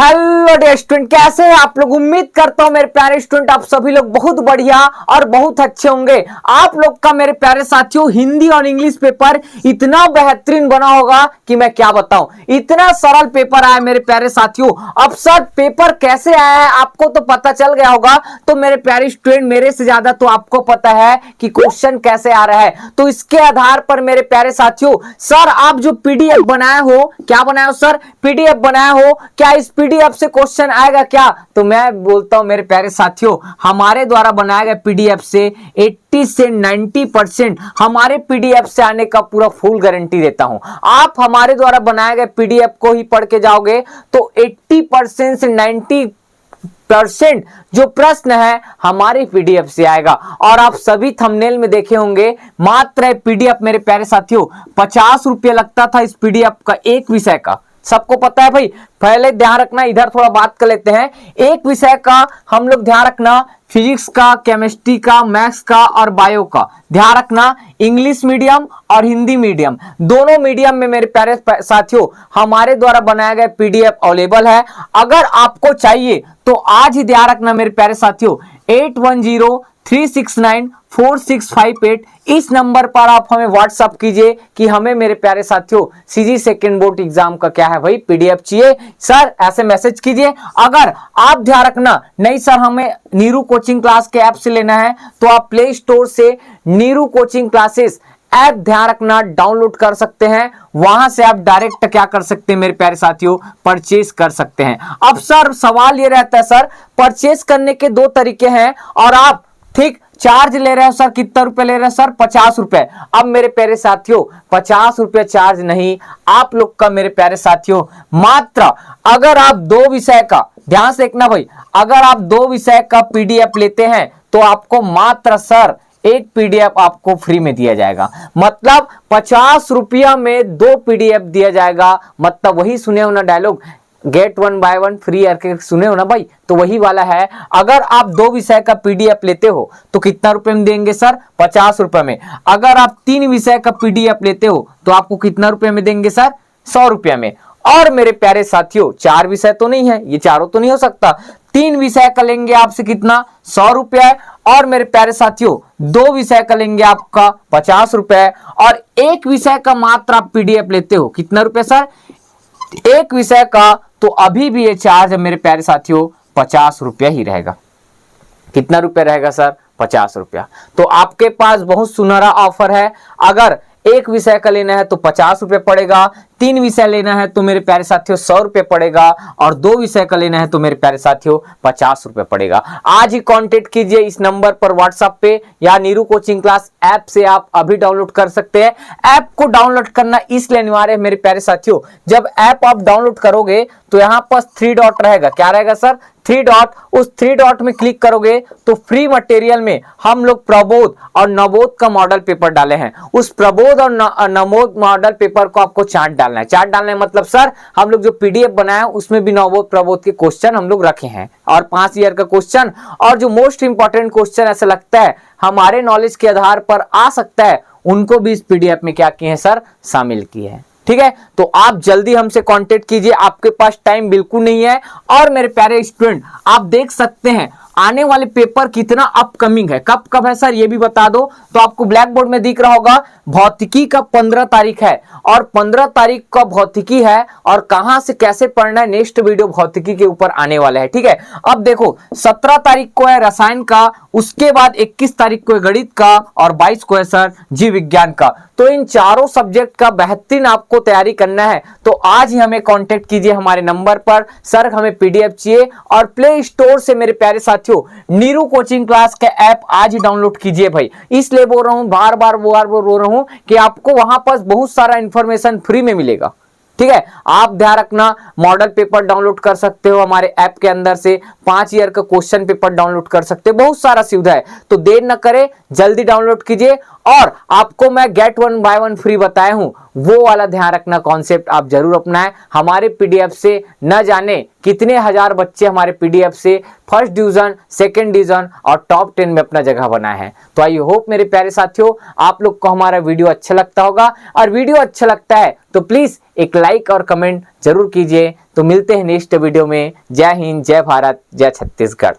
Hello dear student, कैसे हैं आप लोग। उम्मीद करता हूं मेरे प्यारे स्टूडेंट आप सभी लोग बहुत बढ़िया और बहुत अच्छे होंगे। आप लोग का मेरे प्यारे साथियों हिंदी और इंग्लिश पेपर इतना बेहतरीन बना होगा कि मैं क्या बताऊं। इतना सरल पेपर आया मेरे प्यारे साथियों। अब सर पेपर कैसे आया है आपको तो पता चल गया होगा, तो मेरे प्यारे स्टूडेंट मेरे से ज्यादा तो आपको पता है कि क्वेश्चन कैसे आ रहा है। तो इसके आधार पर मेरे प्यारे साथियों सर आप जो पीडीएफ बनाए हो, क्या बनाए हो सर, पीडीएफ बनाए हो, क्या इस पीडीएफ से क्वेश्चन आएगा क्या। तो मैं बोलता हूं मेरे प्यारे साथियों हमारे द्वारा बनाए गए पीडीएफ से 80 से 90% हमारे पीडीएफ से आने का पूरा फुल गारंटी देता हूं। आप हमारे द्वारा बनाए गए पीडीएफ को ही पढ़ के जाओगे तो 80% से 90% जो प्रश्न है हमारे पीडीएफ से आएगा। और आप सभी थंबनेल में देखे होंगे मात्र पीडीएफ मेरे प्यारे साथियों 50 रुपये लगता था इस पीडीएफ का, एक विषय का। सबको पता है भाई। पहले ध्यान रखना, इधर थोड़ा बात कर लेते हैं। एक विषय का हम लोग ध्यान रखना, फिजिक्स का, केमिस्ट्री का, मैथ्स का और बायो का ध्यान रखना। इंग्लिश मीडियम और हिंदी मीडियम दोनों मीडियम में मेरे प्यारे साथियों हमारे द्वारा बनाया गया पीडीएफ अवेलेबल है। अगर आपको चाहिए तो आज ही ध्यान रखना मेरे प्यारे साथियों 8103694658 इस नंबर पर आप हमें व्हाट्सअप कीजिए कि हमें मेरे प्यारे साथियों सीजी सेकंड बोर्ड एग्जाम का क्या है भाई पीडीएफ चाहिए सर, ऐसे मैसेज कीजिए। अगर आप ध्यान रखना नहीं सर हमें नीरू कोचिंग क्लास के ऐप से लेना है तो आप प्ले स्टोर से नीरू कोचिंग क्लासेस ऐप ध्यान रखना डाउनलोड कर सकते हैं। वहां से आप डायरेक्ट क्या कर सकते हैं मेरे प्यारे साथियों, परचेज कर सकते हैं। अब सर सवाल ये रहता है सर परचेज करने के दो तरीके हैं और आप ठीक चार्ज ले रहे हो सर, कितना रुपए ले रहे हैं सर, 50 रुपए। अब मेरे प्यारे साथियों 50 रुपए चार्ज नहीं, आप लोग का मेरे प्यारे साथियों मात्र अगर आप दो विषय का, ध्यान से देखना भाई, अगर आप दो विषय का पीडीएफ लेते हैं तो आपको मात्र सर एक पीडीएफ आपको फ्री में दिया जाएगा। मतलब 50 रुपया में दो पीडीएफ दिया जाएगा। मतलब वही सुने हो ना डायलॉग, गेट 1 बाय 1 फ्री करके सुने हो ना भाई, तो वही वाला है। अगर आप दो विषय का पीडीएफ लेते हो तो कितना रुपए में देंगे सर, 50 रुपए में। अगर आप तीन विषय का पीडीएफ लेते हो तो आपको कितना रुपए में देंगे सर, 100 रुपए में। और मेरे प्यारे साथियों चार विषय तो नहीं है, ये चारों तो नहीं हो सकता, तीन विषय का लेंगे आपसे कितना, 100 रुपए। और मेरे प्यारे साथियों दो विषय का लेंगे आपका 50 रुपए। और एक विषय का मात्र आप पीडीएफ लेते हो कितना रुपए सर, एक विषय का, तो अभी भी ये चार्ज है मेरे प्यारे साथियों 50 रुपया ही रहेगा। कितना रुपया रहेगा सर, 50 रुपया। तो आपके पास बहुत सुनहरा ऑफर है। अगर एक विषय का लेना है तो 50 रुपये पड़ेगा, तीन विषय लेना है तो मेरे प्यारे साथियों 100 रुपये पड़ेगा, और दो विषय का लेना है तो मेरे प्यारे साथियों 50 रुपये पड़ेगा। आज ही कांटेक्ट कीजिए इस नंबर पर व्हाट्सएप पे या नीरू कोचिंग क्लास ऐप से आप अभी डाउनलोड कर सकते हैं। ऐप को डाउनलोड करना इसलिए अनिवार्य है मेरे प्यारे साथियों, जब ऐप आप डाउनलोड करोगे तो यहाँ पर 3 डॉट रहेगा, क्या रहेगा सर, 3 डॉट। उस 3 डॉट में क्लिक करोगे तो फ्री मटेरियल में हम लोग प्रबोध और नवोद का मॉडल पेपर डाले हैं। उस प्रबोध और नवोद मॉडल पेपर को आपको चार्ट डालना है। चार्ट डालना है मतलब सर हम लोग जो पीडीएफ बनाया उसमें भी नवोद प्रबोध के क्वेश्चन हम लोग रखे हैं, और 5 ईयर का क्वेश्चन, और जो मोस्ट इंपॉर्टेंट क्वेश्चन ऐसा लगता है हमारे नॉलेज के आधार पर आ सकता है उनको भी इस पीडीएफ में क्या किए हैं सर, शामिल किए हैं। ठीक है, तो आप जल्दी हमसे कांटेक्ट कीजिए, आपके पास टाइम बिल्कुल नहीं है। और मेरे प्यारे स्टूडेंट आप देख सकते हैं आने वाले पेपर कितना अपकमिंग है, कब कब है सर ये भी बता दो। तो आपको ब्लैक बोर्ड में दिख रहा होगा भौतिकी का 15 तारीख है, और 15 तारीख का भौतिकी है, और कहां से कैसे पढ़ना है नेक्स्ट वीडियो भौतिकी के ऊपर आने वाला है। ठीक है, अब देखो 17 तारीख को है रसायन का, उसके बाद 21 तारीख को है गणित का, और 22 को है सर जीव विज्ञान का। तो इन चारों सब्जेक्ट का बेहतरीन आपको तैयारी करना है तो आज ही हमें कांटेक्ट कीजिए हमारे नंबर पर। सर हमें पीडीएफ चाहिए, और प्ले स्टोर से मेरे प्यारे साथियों नीरू कोचिंग क्लास का ऐप आज ही डाउनलोड कीजिए भाई। इसलिए बोल रहा हूं, बार बार बोल रहा हूं कि आपको वहां पर बहुत सारा इंफॉर्मेशन फ्री में मिलेगा। ठीक है, आप ध्यान रखना मॉडल पेपर डाउनलोड कर सकते हो हमारे ऐप के अंदर से, 5 ईयर का क्वेश्चन पेपर डाउनलोड कर सकते हो, बहुत सारा सुविधा है। तो देर न करें, जल्दी डाउनलोड कीजिए और आपको मैं गेट 1 बाय 1 फ्री बताया हूं, वो वाला ध्यान रखना, कॉन्सेप्ट आप जरूर अपनाएं। हमारे पीडीएफ से न जाने कितने हजार बच्चे हमारे पीडीएफ से फर्स्ट डिवीजन, सेकंड डिवीजन और टॉप 10 में अपना जगह बनाए हैं। तो आई होप मेरे प्यारे साथियों आप लोग को हमारा वीडियो अच्छा लगता होगा, और वीडियो अच्छा लगता है तो प्लीज एक लाइक और कमेंट जरूर कीजिए। तो मिलते हैं नेक्स्ट वीडियो में। जय हिंद, जय भारत, जय छत्तीसगढ़।